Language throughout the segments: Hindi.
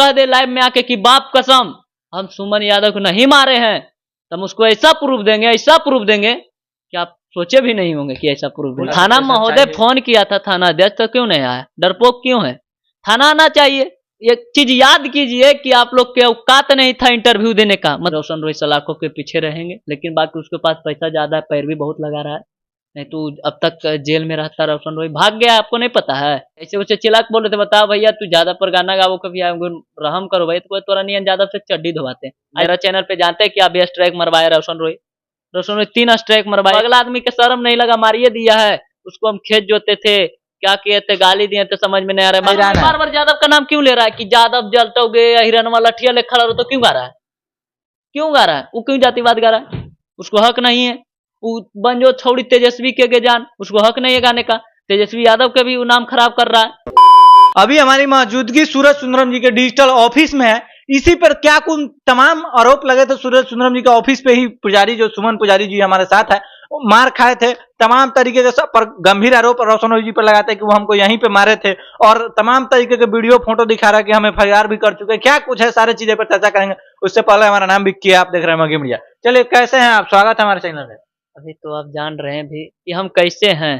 कह दे लाइव में आके कि बाप कसम हम सुमन यादव को नहीं मारे हैं, तो हम उसको ऐसा प्रूफ देंगे कि आप सोचे भी नहीं होंगे कि ऐसा प्रूफ देंगे। थाना महोदय फोन किया था, थाना अध्यक्ष तो क्यों नहीं आया? डरपोक क्यों है? थाना आना चाहिए। एक चीज याद कीजिए कि आप लोग के औकात नहीं था इंटरव्यू देने का। मतलब रोशन रोहित सलाखों के पीछे रहेंगे, लेकिन बाकी उसके पास पैसा ज्यादा है, पैर भी बहुत लगा रहा है, नहीं तो अब तक जेल में रहता। रोशन रोहित भाग गया, आपको नहीं पता है? ऐसे उसे चिल्ला के बोल रहे थे, बताओ भैया तू ज्यादा पर गाना गाओ कभी रहम करो भाई, तो तोरा नियन ज्यादा से चड्डी धोवाते हैं। मेरा चैनल पे जानते हैं कि आप स्ट्राइक मरवाया रोशन रोहित 3 स्ट्राइक मरवाया। अगला आदमी के शर्म नहीं लगा, मारिए दिया है उसको। हम खेत जोते थे, क्या किए थे, गाली दिए थे, समझ में नहीं आ रहा है। बार बार यादव का नाम क्यों ले रहा है कि यादव जलटोगे हिरनवा लठिया ले खड़ा रहो, तो क्यों गा रहा है? क्यों गा रहा है? वो क्यों जातिवाद गा रहा है? उसको हक नहीं है। वो बंजो छोड़ी तेजस्वी के जान, उसको हक नहीं है गाने का। तेजस्वी यादव के भी वो नाम खराब कर रहा है। अभी हमारी मौजूदगी सूरज सुंदरम जी के डिजिटल ऑफिस में है। इसी पर क्या कुछ तमाम आरोप लगे थे सूरज सुंदरम जी के ऑफिस पे ही। पुजारी जो सुमन पुजारी जी हमारे साथ है, मार खाए थे तमाम तरीके के, सब पर गंभीर आरोप रोशन रोहित जी पर लगाते हैं कि वो हमको यहीं पे मारे थे, और तमाम तरीके के वीडियो फोटो दिखा रहा है कि हम FIR भी कर चुके हैं। क्या कुछ है, सारे चीजें पर चर्चा करेंगे। उससे पहले हमारा नाम भी किया, आप देख रहे हैं मगी मीडिया। चलिए, कैसे हैं आप? स्वागत है हमारे चैनल में। अभी तो आप जान रहे हैं भी कि हम कैसे हैं।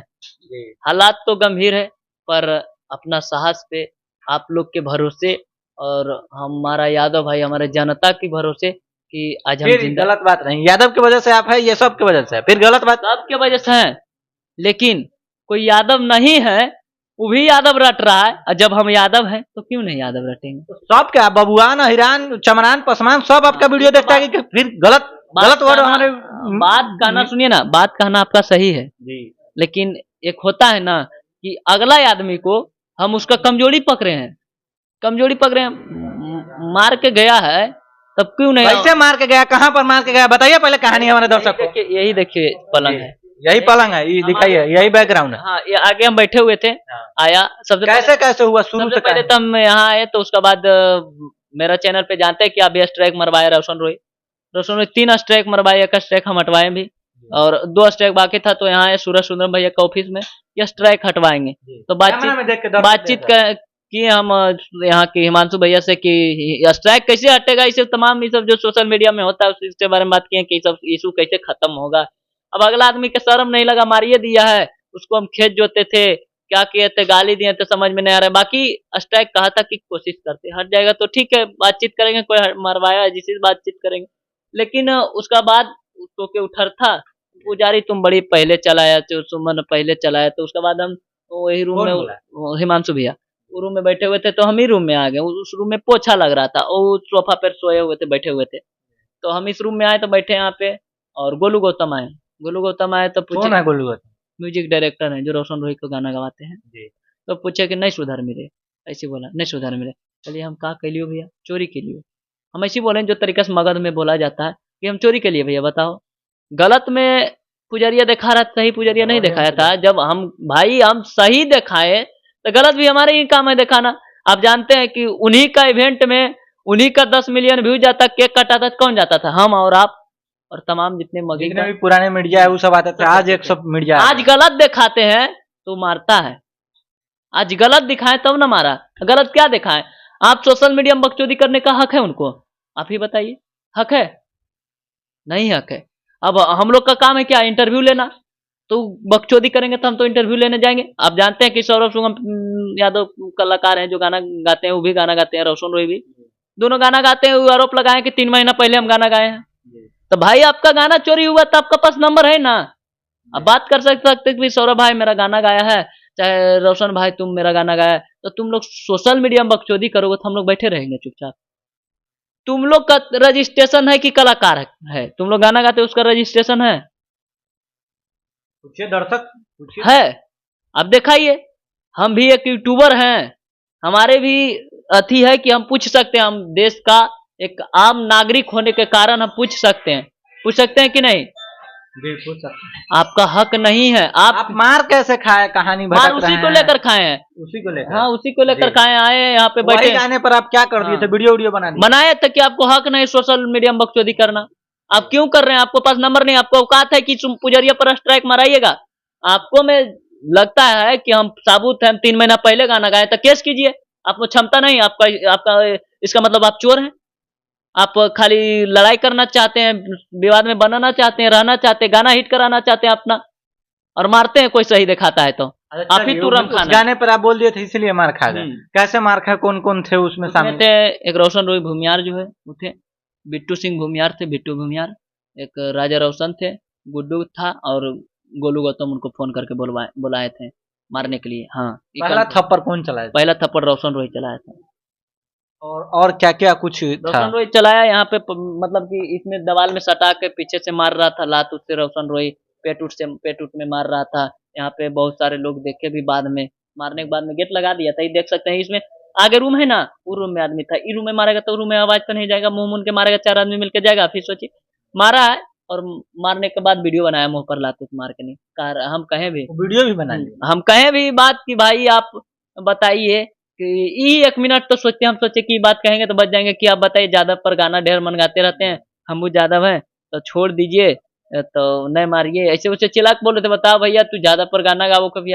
हालात तो गंभीर है, पर अपना साहस पे आप लोग के भरोसे और हमारा यादव भाई हमारे जनता के भरोसे कि आज हम जिंदा। गलत बात नहीं, यादव की वजह से आप है, ये सब की वजह से है, फिर गलत बात सब के वजह से है। लेकिन कोई यादव नहीं है, वो भी यादव रट रहा है, और जब हम यादव हैं तो क्यों नहीं यादव रटेंगे? सब क्या बबुआन हिरान चमरान पसमान सब आपका वीडियो देखता है कि फिर गलत वर्ड हमारे। बात कहना सुनिए ना, बात कहना आपका सही है जी, लेकिन एक होता है ना कि अगला आदमी को हम उसका कमजोरी पकड़े हैं, मार के गया है, तब क्यों नहीं? कैसे मार के गया, कहाँ पर मार के गया, बताइए पहले कहानी हमारे दर्शक को। यही देखिए पलंग है, यही पलंग है, ये दिखाइए, यही बैकग्राउंड है। हाँ, ये आगे हम बैठे हुए थे। आया सबसे कैसे हुआ शुरू से? पहले तो हम यहाँ आए, तो उसके बाद मेरा चैनल पे जानते हैं कि आप स्ट्राइक मरवाए रोशन रोहित 3 स्ट्राइक मरवाए, 1 स्ट्राइक हम हटवाए भी, और 2 स्ट्राइक बाकी था। तो यहाँ आए सूरज सुंदरम भैया का ऑफिस में, ये स्ट्राइक हटवाएंगे। तो बातचीत किए हम यहाँ के हिमांशु भैया से कि स्ट्राइक कैसे हटेगा, इसे तमाम ये सब जो सोशल मीडिया में होता है उसके बारे में बात किए कि सब इशू कैसे खत्म होगा। अब अगला आदमी के शर्म नहीं लगा, मारिए दिया है उसको। हम खेत जोते थे, क्या किए थे, गाली दिए थे, समझ में नहीं आ रहा है। बाकी स्ट्राइक कहा था कि कोशिश करते, हट जाएगा तो ठीक है, बातचीत करेंगे, कोई मरवाया जिससे बातचीत करेंगे। लेकिन उसका बाद उसको के उठर था, पुजारी तुम बड़ी पहले चलाया, सुमन पहले चलाया। तो उसके बाद हम वही रूम में, हिमांशु भैया वो रूम में बैठे हुए थे, तो हम ही रूम में आ गए। उस रूम में पोछा लग रहा था, वो सोफा पर सोए हुए थे, बैठे हुए थे। तो हम इस रूम में आए, तो बैठे यहाँ पे, और गोलू गौतम आए तो पूछे, कौन है गोलू गौतम? म्यूजिक डायरेक्टर है जो रोशन रोहित को गाना गवाते हैं जी। तो पूछे कि नहीं सुधार मिले, ऐसे बोला नहीं सुधार मिले। चलिए हम कहा के लिए भैया, चोरी के लिए। हम ऐसे बोले जो तरीका से मगध में बोला जाता है कि हम चोरी के लिए भैया, बताओ। गलत में पुजरिया दिखा रहा, सही पुजरिया नहीं दिखाया था। जब हम भाई हम सही दिखाए तो गलत भी हमारे ही काम है दिखाना। आप जानते हैं कि उन्हीं का इवेंट में उन्हीं का 10 मिलियन व्यू जाता, केक कटा था, कौन जाता था? हम और आप और तमाम जितने मगे भी पुराने मीडिया है वो सब आते थे। आज एक सब मीडिया आज गलत दिखाते हैं तो मारता है। आज गलत दिखाए तब ना मारा, गलत क्या दिखाए? आप सोशल मीडिया में बकचोदी करने का हक है उनको? आप ही बताइए, हक है? नहीं हक है। अब हम लोग का काम है क्या? इंटरव्यू लेना। तो बकचोदी करेंगे तो हम तो इंटरव्यू लेने जाएंगे। आप जानते हैं कि सौरभ सुगम यादव कलाकार हैं जो गाना गाते हैं, वो भी गाना गाते हैं, रोशन रोहित भी, दोनों गाना गाते हैं। वो आरोप लगाए कि 3 महीना पहले हम गाना गाए हैं। तो भाई आपका गाना चोरी हुआ तो आपका पास नंबर है ना, अब बात कर सकते कि सौरभ भाई मेरा गाना गाया है, चाहे रोशन भाई तुम मेरा गाना गाया है। तो तुम लोग सोशल मीडिया में बकचोदी करोगे तो हम लोग बैठे रहेंगे चुपचाप? तुम लोग का रजिस्ट्रेशन है कि कलाकार है? तुम लोग गाना गाते उसका रजिस्ट्रेशन है? पूछिए दर्शक, पूछिए। है? अब दिखाइए, हम भी एक यूट्यूबर हैं, हमारे भी अथी है कि हम पूछ सकते हैं। हम देश का एक आम नागरिक होने के कारण हम पूछ सकते हैं कि नहीं? पूछ सकते हैं। आपका हक नहीं है। आप मार कैसे खाए? कहानी मार उसी को लेकर खाए हैं, उसी को लेकर। हाँ उसी को लेकर खाए। आए यहाँ पे बैठे, गाने पर आप क्या कर दिए थे? वीडियो बनाए थे कि आपको हक नहीं सोशल मीडिया में बकचोदी करना। आप क्यों कर रहे हैं? आपको पास नंबर नहीं, आपको औकात है कि तुम पुजरिया पर स्ट्राइक मराइएगा? आपको में लगता है कि हम साबुत हैं, हम 3 महीना पहले गाना गाए, तो केस कीजिए। आपको क्षमता नहीं, आपका इसका मतलब आप चोर हैं? आप खाली लड़ाई करना चाहते हैं, विवाद में बनाना चाहते हैं, रहना चाहते हैं, गाना हिट कराना चाहते हैं अपना, और मारते हैं कोई सही दिखाता है तो आप ही तुरंत उस खाना। गाने पर आप बोल दिए थे इसलिए मार खा गए। कैसे मार खा, कौन कौन थे उसमें शामिल? थे एक रोशन रोई भूमियार जो है वो थे, बिट्टू सिंह भूमियार थे, बिट्टू भूमियार, एक राजा रोशन थे, गुड्डू था, और गोलू गौतम उनको फोन करके बुलाए थे मारने के लिए। हाँ, पहला थप्पड़ कौन चलाया था? पहला थप्पड़ रोशन रोई चलाया था। और क्या क्या कुछ था? रोशन रोई चलाया यहाँ पे, मतलब कि इसमें दीवार में सटा के पीछे से मार रहा था, लात उससे रोशन रोई पेट उठ में मार रहा था। यहाँ पे बहुत सारे लोग देखे भी बाद में, मारने के बाद में गेट लगा दिया था, ये देख सकते हैं। इसमें आगे रूम है ना, वो रूम में आदमी था, ई रूम में मारेगा तो रूम में आवाज तो नहीं जाएगा, मुंह मुन के मारेगा, 4 आदमी मिलकर जाएगा। फिर सोचिए मारा है, और मारने के बाद वीडियो बनाया मुंह पर लात मार के। नहीं हम कहें भी वीडियो भी बना लिया, हम कहें भी बात कि भाई आप बताइए कि ये 1 मिनट तो सोचते, हम सोचे कि बात कहेंगे तो बच जाएंगे कि आप बताइए यादव पर गाना ढेर मन गाते रहते हैं, हम यादव हैं तो छोड़ दीजिए, तो नहीं मारिए, ऐसे वैसे चिल्ला के बोल रहे थे। बताओ भैया तू यादव पर गाना गाओ कभी,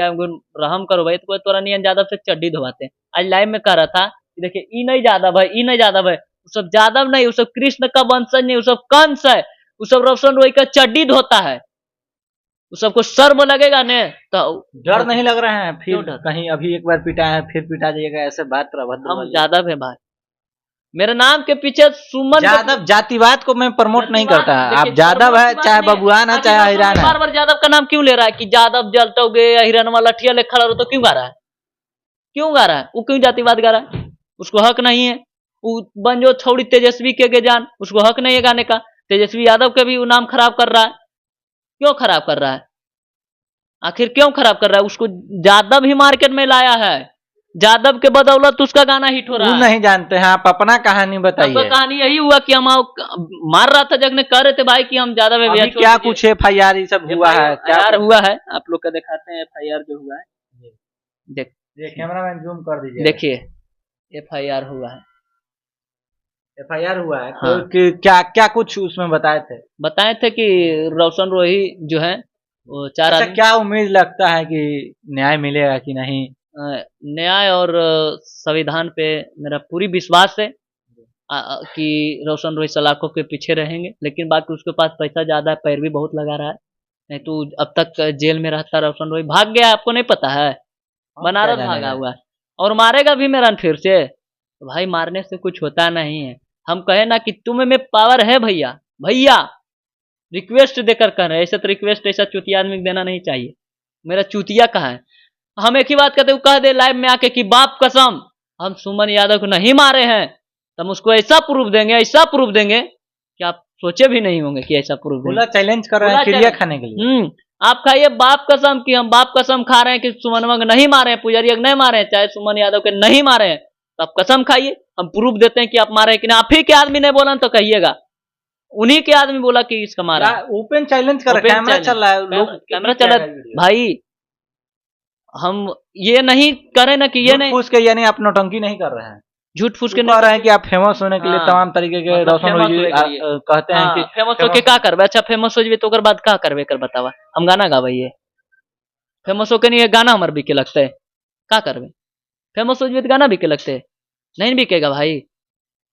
रहम करो भाई, तो तोरा नहीं यादव से चड्डी धोवाते। आज लाइव में कह रहा था कि देखिए ई नहीं यादव है, ई नहीं यादव है, वो सब यादव नहीं, वो सब कृष्ण का वंशज नहीं, वो सब कंस है, वो सब रोशन रोई का चड्डी धोता है, उस सबको शर्म लगेगा ने तो डर नहीं लग रहा है? फिर कहीं अभी एक बार पिटा है फिर पिटा जाइएगा, ऐसे बात पर अभद्र। हम यादव है भाई, मेरे नाम के पीछे सुमन यादव, जातिवाद को मैं प्रमोट नहीं करता। आप यादव है, चाहे बबुआन है, चाहे हिरान है। बार बार यादव का नाम क्यों ले रहा है कि यादव जलटोगे हिरनवा लठिया ले खड़ा रहो, तो क्यों गा रहा है? क्यों गा रहा है? वो क्यों जातिवाद गा रहा है? उसको हक नहीं है। वो बंजो छोड़ी तेजस्वी के जान, उसको हक नहीं है गाने का। तेजस्वी यादव का भी वो नाम खराब कर रहा है। क्यों खराब कर रहा है? आखिर क्यों खराब कर रहा है? उसको यादव ही मार्केट में लाया है, यादव के बदौलत उसका गाना हिट हो रहा है। नहीं जानते हैं आप, अपना कहानी बताइए। आपका कहानी यही हुआ कि हम मार रहा था, जगने कह रहे थे भाई कि हम यादव है भैया। क्या कुछ FIR ये सब हुआ है? FIR हुआ है, आप लोग का दिखाते हैं FIR जो हुआ है। देख कैमरामैन जूम कर दीजिए, देखिए FIR हुआ है। FIR हुआ है। हाँ। तो क्या क्या कुछ उसमें बताए थे कि रोशन रोही जो है वो 4 आदमी। क्या उम्मीद लगता है कि न्याय मिलेगा कि नहीं? न्याय और संविधान पे मेरा पूरी विश्वास है कि रोशन रोही सलाखों के पीछे रहेंगे, लेकिन बाकी उसके पास पैसा ज्यादा है, पैर भी बहुत लगा रहा है, नहीं तो अब तक जेल में रहता। रोशन रोही भाग गया, आपको नहीं पता है? बनारस भागा हुआ है, और मारेगा भी मेरा फिर से। तो भाई मारने से कुछ होता नहीं है। हम कहे ना कि तुम्हें में पावर है भैया, भैया रिक्वेस्ट देकर कह रहे हैं। ऐसा तो रिक्वेस्ट ऐसा चुतिया आदमी देना नहीं चाहिए। मेरा चुतिया कहाँ है? हम एक ही बात कहते, कह दे लाइव में आके कि बाप कसम हम सुमन यादव को नहीं मारे हैं, तो हम उसको ऐसा प्रूफ देंगे कि आप सोचे भी नहीं होंगे कि ऐसा प्रूफ देंगे। चैलेंज कर रहे हैं क्रिया खाने के लिए। आप खाइए बाप कसम कि हम बाप कसम खा रहे हैं कि सुमनवा को नहीं मारे हैं, पुजारी को नहीं मारे हैं, चाहे सुमन यादव के नहीं मारे हैं, तो आप कसम खाइए, हम प्रूफ देते हैं कि आप मारे हैं कि नहीं। आप ही के आदमी नहीं बोला तो कहिएगा, उन्हीं के आदमी बोला कि इसका मारा। ओपन चैलेंज कर रहे हैं, कैमरा चल रहा है, लोग कैमरा चल रहा है भाई। हम ये नहीं करें ना कि ये नहीं फूस के, यानी आप नौटंकी नहीं कर रहे हैं, झूठ फूस के कह रहे हैं कि आप फेमस होने के लिए तमाम तरीके के रोशन रोई कहते हैं कि फेमस होके क्या करबे। अच्छा फेमस हो जबे तो ओकर बाद क्या करबे कर बतावा? हम गाना गाबे, फेमस होके नहीं गाना हमारे बिके लगते है, क्या करबे? फेमस हो जबे तो गाना बिके लगते है? नहीं बिकेगा भाई।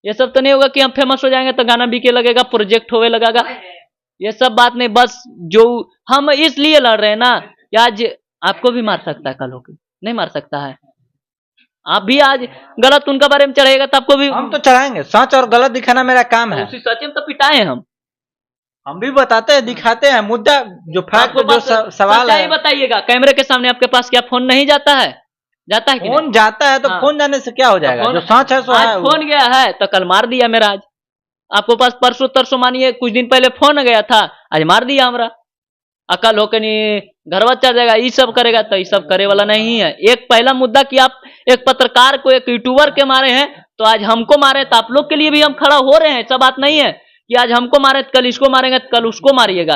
ये सब तो नहीं होगा कि हम फेमस हो जाएंगे तो गाना बिके लगेगा, प्रोजेक्ट होवे लगेगा, ये सब बात नहीं। बस जो हम इसलिए लड़ रहे हैं ना, आज आपको भी मार सकता है, कल होकर नहीं मार सकता है। आप भी आज गलत उनका बारे में चढ़ेगा तो आपको भी हम तो चढ़ाएंगे। सच और गलत दिखाना मेरा काम है। उसी सच में तो पिटाए हम भी बताते हैं, दिखाते हैं मुद्दा, जो फैक्ट, जो सवाल है बताइएगा। कैमरे के सामने आपके पास क्या फोन नहीं जाता है? जाता है? फोन जाता है तो फोन जाने से क्या हो जाएगा? जो सच है सो है। फोन गया है तो कल मार दिया मेरा। आज आपको पास परसों तरसों मानिए कुछ दिन पहले फोन गया था, आज मार दिया हमारा। अकल होकर नहीं घरवा चल जाएगा, ये सब करेगा, तो ये सब करे वाला नहीं है। एक पहला मुद्दा कि आप एक पत्रकार को, एक यूट्यूबर के मारे हैं, तो आज हमको मारे, तो आप लोग के लिए भी हम खड़ा हो रहे हैं। ऐसा बात नहीं है कि आज हमको मारे तो कल इसको मारेंगे, तो कल उसको मारिएगा।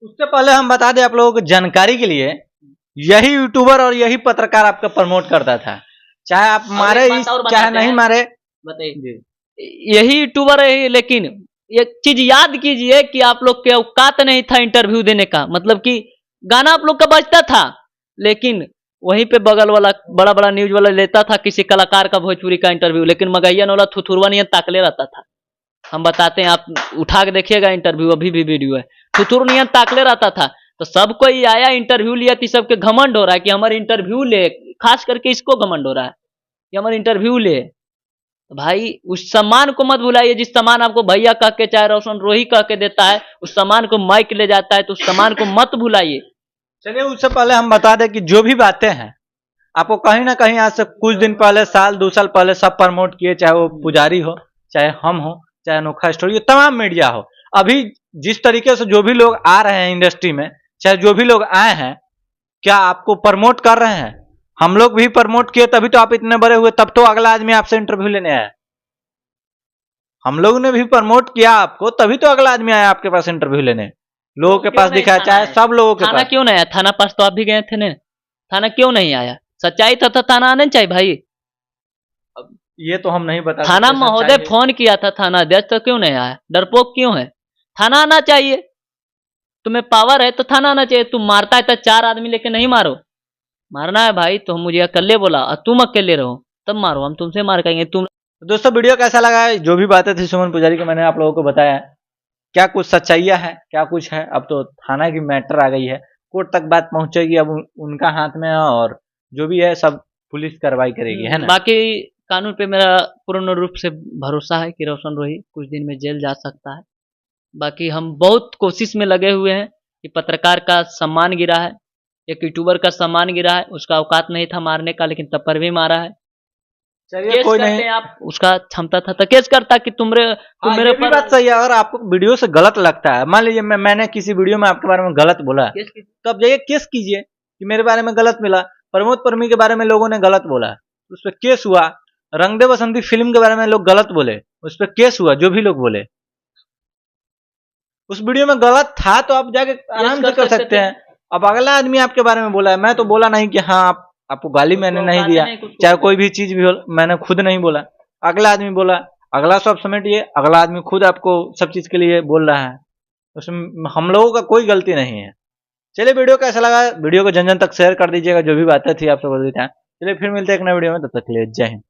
उससे पहले हम बता दें आप लोगों को जानकारी के लिए, यही यूट्यूबर और यही पत्रकार आपका प्रमोट करता था, चाहे आप मारे चाहे नहीं मारे। बताइए, यही यूट्यूबर है। लेकिन एक चीज याद कीजिए कि आप लोग के औकात नहीं था इंटरव्यू देने का। मतलब कि गाना आप लोग का बजता था, लेकिन वहीं पे बगल वाला बड़ा बड़ा न्यूज वाला लेता था किसी कलाकार का भोजपुरी का इंटरव्यू, लेकिन मगहियन वाला थुथुरवा नहीं ताकले रहता था। हम बताते हैं, आप उठा के देखिएगा इंटरव्यू, अभी भी वीडियो है, थुथुर नियन ताकले रहता था। तो सबको ये आया इंटरव्यू लिया कि सबके घमंड हो रहा है कि हमारे इंटरव्यू ले, खास करके इसको घमंड हो रहा है कि हमारे इंटरव्यू ले। भाई उस सम्मान को मत भुलाइए, जिस सम्मान आपको भैया कह के चाहे रोशन रोही कह के देता है, उस सम्मान को माइक ले जाता है, तो उस सम्मान को मत भुलाइए। चलिए उससे पहले हम बता दें कि जो भी बातें हैं आपको कहीं ना कहीं आज से कुछ दिन पहले, साल 2 साल पहले सब प्रमोट किए, चाहे वो पुजारी हो, चाहे हम हो, चाहे अनोखा स्टोरी, तमाम मीडिया हो। अभी जिस तरीके से जो भी लोग आ रहे हैं इंडस्ट्री में, चाहे जो भी लोग आए हैं, क्या आपको प्रमोट कर रहे हैं? हम लोग भी प्रमोट किए तभी तो आप इतने बड़े हुए, तब तो अगला आदमी आपसे इंटरव्यू लेने आया। हम लोग ने भी प्रमोट किया आपको, तभी तो अगला आदमी आया आपके पास इंटरव्यू लेने। लोगों के पास दिखा, चाहे सब लोगों के थाना पास। क्यों नहीं आया? थाना पास तो आप भी गए थे ना, थाना क्यों नहीं आया? सच्चाई था तो थाना आना चाहिए भाई। ये तो हम नहीं बता थाना सकते, महोदय सच्चाई है। फोन किया था, थाना अध्यक्ष तो क्यों नहीं आया? डरपोक क्यों है? थाना आना चाहिए, तुम्हें पावर है तो थाना आना चाहिए। तुम मारता है तो 4 आदमी लेके नहीं मारो, मारना है भाई तो मुझे अकेले बोला और तुम अकेले रहो तब मारो, हम तुमसे मार खाएंगे। तुम दोस्तों वीडियो कैसा लगा है? जो भी बातें थी सुमन पुजारी की, मैंने आप लोगों को बताया है। क्या कुछ सच्चाइयाँ है, क्या कुछ है। अब तो थाना की मैटर आ गई है, कोर्ट तक बात पहुंचेगी, अब उनका हाथ में है, और जो भी है सब पुलिस कार्रवाई करेगी, है ना। बाकी कानून पे मेरा पूर्ण रूप से भरोसा है कि रोशन रोही कुछ दिन में जेल जा सकता है। बाकी हम बहुत कोशिश में लगे हुए हैं कि पत्रकार का सम्मान गिरा है, एक यूट्यूबर का सम्मान गिरा है, उसका औकात नहीं था मारने का, लेकिन तब पर भी मारा है। चलिए केस कोई करते नहीं, हैं आप, उसका क्षमता था तो केस करता कि तुम मेरे ये भी बात सही है। अगर आपको वीडियो से गलत लगता है, मान लीजिए मैंने किसी वीडियो में आपके बारे में गलत बोला, तो आप जाइए केस कीजिए कि मेरे बारे में गलत मिला। प्रमोद पर्मी के बारे में लोगों ने गलत बोला, उस पर केस हुआ। रंग दे बसंती फिल्म के बारे में लोग गलत बोले, उस पर केस हुआ। जो भी लोग बोले उस वीडियो में गलत था, तो आप जाके आराम से कर सकते हैं। अब अगला आदमी आपके बारे में बोला है, मैं तो बोला नहीं कि हाँ आपको गाली मैंने नहीं दिया, चाहे कोई भी चीज भी हो, मैंने खुद नहीं बोला, अगला आदमी बोला। अगला सब समेटिए, अगला आदमी खुद आपको सब चीज के लिए बोल रहा है, उसमें हम लोगों का कोई गलती नहीं है। चलिए वीडियो कैसा लगा? वीडियो को जन जन तक शेयर कर दीजिएगा, जो भी बातें थी आपसे बोल दी थी। चलिए फिर मिलते हैं एक नए वीडियो में, तब तक के लिए जय हिंद।